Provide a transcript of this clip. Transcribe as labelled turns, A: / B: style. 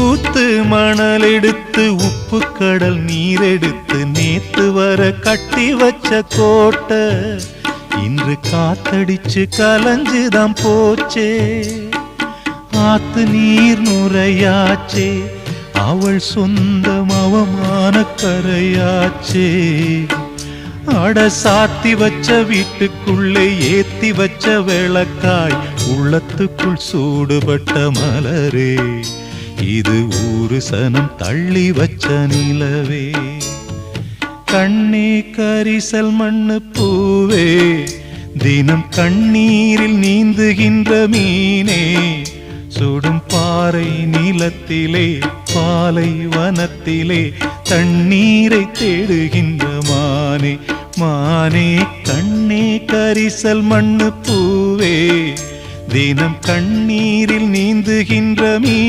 A: ஊத்து மணல் எடுத்து உப்பு கடல் நீர் எடுத்து நேத்து வர கட்டி வச்ச கோட்டை இன்று காத்தடிச்சு கலஞ்சுதான் போச்சே. ஆத்து நீர் நுரையாச்சே, அவள் சொந்தம் அவமான கரையாச்சே. அட சாத்தி வச்ச வீட்டுக்குள்ளே ஏத்தி வச்ச விளக்காய் உள்ளத்துக்குள் சூடுபட்ட மலரே, இது ஊரு சனம் தள்ளி வச்ச நிலவே. கண்ணே கரிசல் மண்ணு பூவே, தினம் கண்ணீரில் நீந்துகின்ற மீனே, சுடும் பாறை நிலத்திலே பாலை வனத்திலே தண்ணீரை தேடுகின்ற மானே. மானே கண்ணே கரிசல் மண்ணு பூவே, தினம் கண்ணீரில் நீந்துகின்ற மீனே.